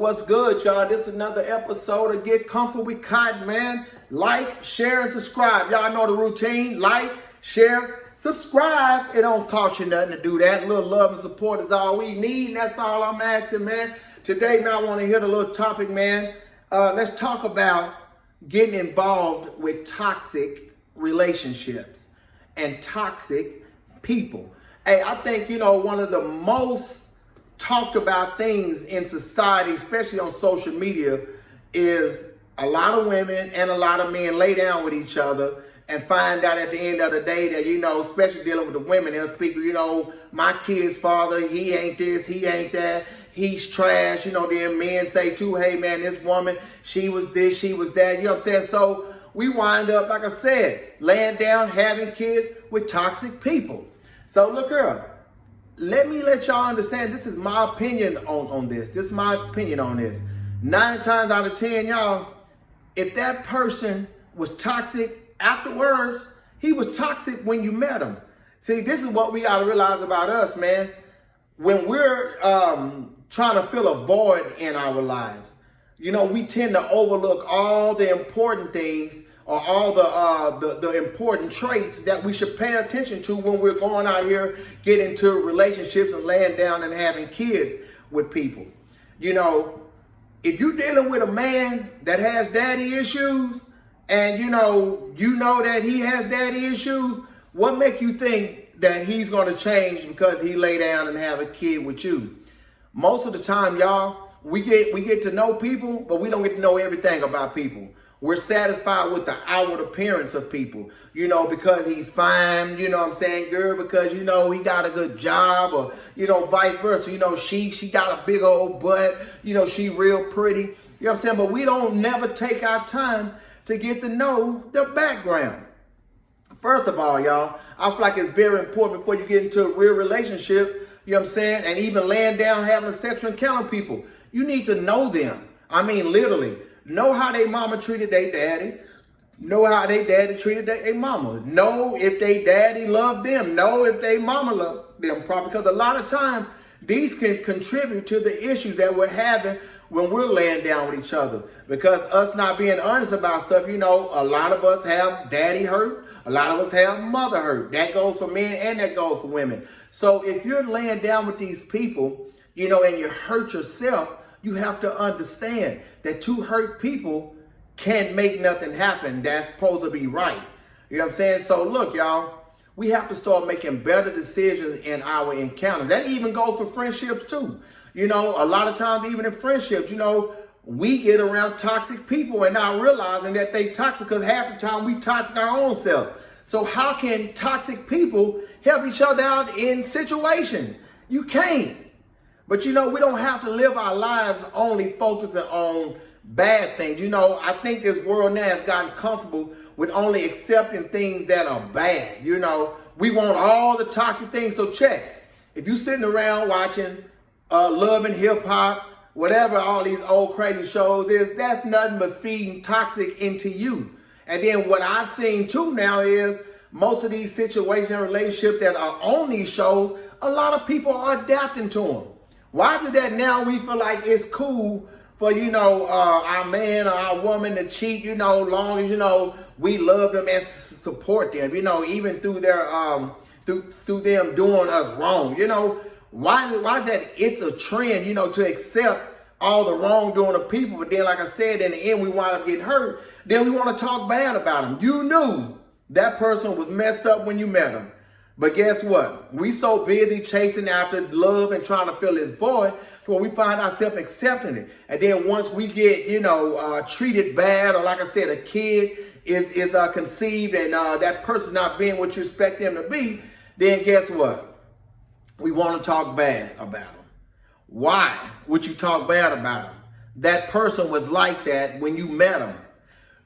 What's good, y'all? This is another episode of Get Comfortable with Cotton, man. Like, share, and subscribe. Y'all know the routine. Like, share, subscribe. It don't cost you nothing to do that. A little love and support is all we need, and that's all I'm asking, man. Today, man, I want to hit a little topic, man. Let's talk about getting involved with toxic relationships and toxic people. Hey, I think, one of the most talked about things in society, especially on social media, is a lot of women and a lot of men lay down with each other and find out at the end of the day that, especially dealing with the women, they'll speak, my kid's father, he ain't this, he ain't that, he's trash. Then men say too, hey man, this woman, she was this, she was that, you know what I'm saying? So we wind up, like I said, laying down, having kids with toxic people. So look here. Let me let y'all understand, this is my opinion on this. This is my opinion on this. 9 times out of 10, y'all, if that person was toxic afterwards, he was toxic when you met him. See, this is what we got to realize about us, man. When we're trying to fill a void in our lives, we tend to overlook all the important things or all the important traits that we should pay attention to when we're going out here, getting into relationships and laying down and having kids with people. If you're dealing with a man that has daddy issues and you know that he has daddy issues, what makes you think that he's going to change because he lay down and have a kid with you? Most of the time, y'all, we get to know people, but we don't get to know everything about people. We're satisfied with the outward appearance of people, because he's fine, girl, because, he got a good job, or, vice versa, she got a big old butt, she real pretty, but we don't never take our time to get to know the background. First of all, y'all, I feel like it's very important before you get into a real relationship, and even laying down, having a sexual encounter with people, you need to know them. I mean, literally. Know how they mama treated their daddy. Know how they daddy treated their mama. Know if they daddy loved them. Know if they mama loved them properly. Because a lot of time, these can contribute to the issues that we're having when we're laying down with each other. Because us not being honest about stuff, a lot of us have daddy hurt. A lot of us have mother hurt. That goes for men and that goes for women. So if you're laying down with these people, and you hurt yourself, you have to understand that 2 hurt people can't make nothing happen that's supposed to be right. You know what I'm saying? So look, y'all, we have to start making better decisions in our encounters. That even goes for friendships too. A lot of times, even in friendships, we get around toxic people and not realizing that they toxic because half the time we toxic our own self. So how can toxic people help each other out in situations? You can't. But we don't have to live our lives only focusing on bad things. I think this world now has gotten comfortable with only accepting things that are bad. We want all the toxic things. So check. If you're sitting around watching Love and Hip Hop, whatever all these old crazy shows is, that's nothing but feeding toxic into you. And then what I've seen too now is most of these situations and relationships that are on these shows, a lot of people are adapting to them. Why is it that now we feel like it's cool for, our man or our woman to cheat, long as, we love them and support them, even through their, through them doing us wrong, why is that it's a trend, to accept all the wrongdoing of people. But then, like I said, in the end, we wind up getting hurt. Then we want to talk bad about them. You knew that person was messed up when you met them. But guess what? We so busy chasing after love and trying to fill this void where we find ourselves accepting it. And then once we get, treated bad, or like I said, a kid is conceived and that person's not being what you expect them to be, then guess what? We want to talk bad about them. Why would you talk bad about them? That person was like that when you met them.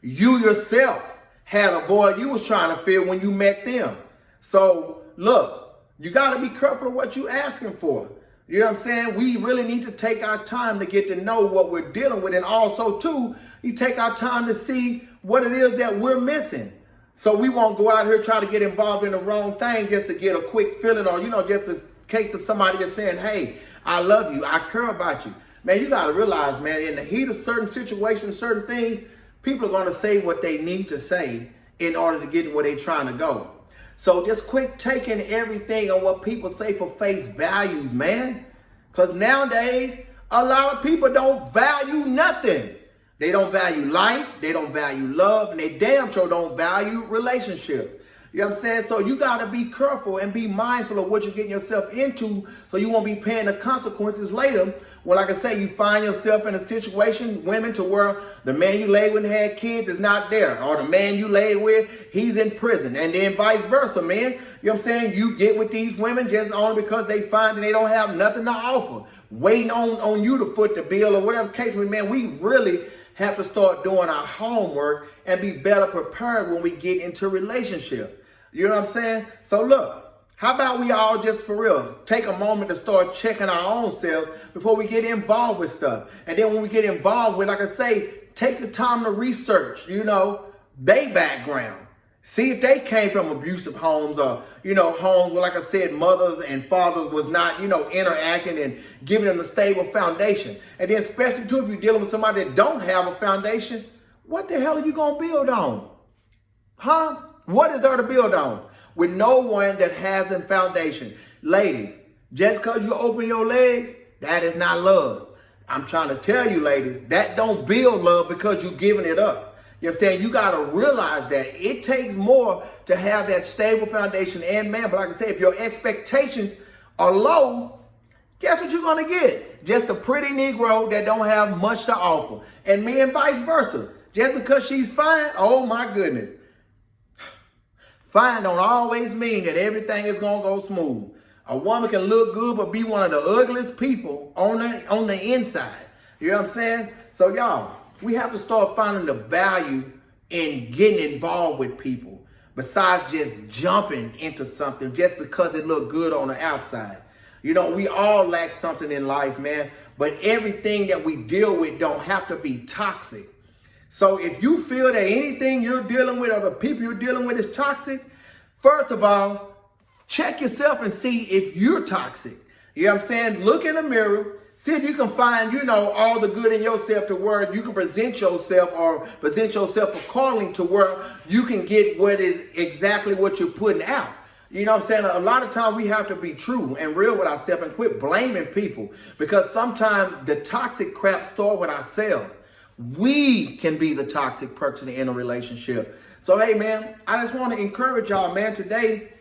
You yourself had a void you was trying to fill when you met them. So, look, you got to be careful of what you're asking for. You know what I'm saying? We really need to take our time to get to know what we're dealing with. And also, too, you take our time to see what it is that we're missing. So we won't go out here try to get involved in the wrong thing just to get a quick feeling or, just a case of somebody just saying, hey, I love you, I care about you. man, you got to realize, man, in the heat of certain situations, certain things, people are going to say what they need to say in order to get where they're trying to go. So just quit taking everything on what people say for face values, man. Because nowadays, a lot of people don't value nothing. They don't value life, they don't value love, and they damn sure don't value relationship. You know what I'm saying? So you got to be careful and be mindful of what you're getting yourself into so you won't be paying the consequences later. Well, like I say, you find yourself in a situation, women, to where the man you laid with and had kids is not there, or the man you laid with, he's in prison, and then vice versa, man. You know what I'm saying? You get with these women just only because they find that they don't have nothing to offer, waiting on you to foot the bill or whatever case may be. Man, we really have to start doing our homework and be better prepared when we get into a relationship. You know what I'm saying? So look, how about we all just for real take a moment to start checking our own selves before we get involved with stuff. And then when we get involved with, like I say, take the time to research, their background. See if they came from abusive homes or, homes where, like I said, mothers and fathers was not, interacting and giving them a stable foundation. And then especially too, if you're dealing with somebody that don't have a foundation, what the hell are you going to build on? Huh? What is there to build on with no one that has a foundation? Ladies, just because you open your legs, that is not love. I'm trying to tell you, ladies, that don't build love because you're giving it up. You know what I'm saying? You got to realize that it takes more to have that stable foundation and man. But like I said, if your expectations are low, guess what you're going to get? Just a pretty Negro that don't have much to offer. And me and vice versa. Just because she's fine, oh my goodness. Fine don't always mean that everything is going to go smooth. A woman can look good but be one of the ugliest people on the inside. You know what I'm saying? So y'all, we have to start finding the value in getting involved with people besides just jumping into something just because it look good on the outside. We all lack something in life, man, but everything that we deal with don't have to be toxic. So if you feel that anything you're dealing with or the people you're dealing with is toxic, first of all, check yourself and see if you're toxic. You know what I'm saying? Look in the mirror. See if you can find, all the good in yourself to where you can present yourself accordingly to where you can get what is exactly what you're putting out. You know what I'm saying? A lot of times we have to be true and real with ourselves and quit blaming people because sometimes the toxic crap starts with ourselves. We can be the toxic person in a relationship. So, hey, man, I just want to encourage y'all, man, today,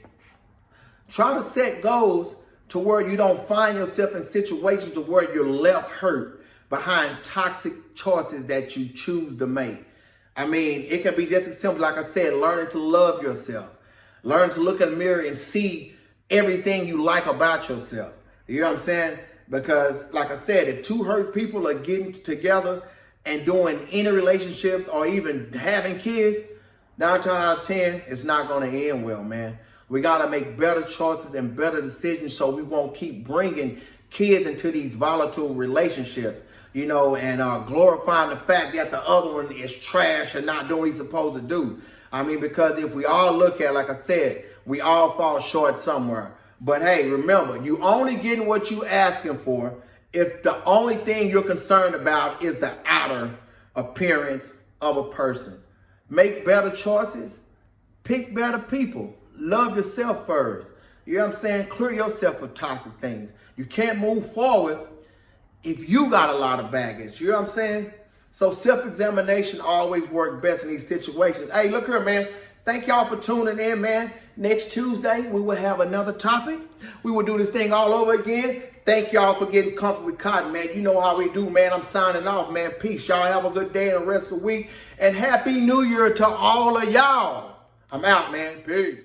try to set goals to where you don't find yourself in situations to where you're left hurt behind toxic choices that you choose to make. I mean, it can be just as simple, like I said, learning to love yourself. Learn to look in the mirror and see everything you like about yourself. You know what I'm saying? Because, like I said, if two hurt people are getting together and doing any relationships or even having kids, 9 times out of 10, it's not going to end well, man. We got to make better choices and better decisions so we won't keep bringing kids into these volatile relationships, and glorifying the fact that the other one is trash and not doing what he's supposed to do. I mean, because if we all look at, like I said, we all fall short somewhere. But hey, remember, you only getting what you asking for if the only thing you're concerned about is the outer appearance of a person. Make better choices. Pick better people. Love yourself first. You know what I'm saying? Clear yourself of toxic things. You can't move forward if you got a lot of baggage. You know what I'm saying? So self-examination always works best in these situations. Hey, look here, man. Thank y'all for tuning in, man. Next Tuesday, we will have another topic. We will do this thing all over again. Thank y'all for getting comfortable with Cotton, man. You know how we do, man. I'm signing off, man. Peace. Y'all have a good day and the rest of the week. And Happy New Year to all of y'all. I'm out, man. Peace.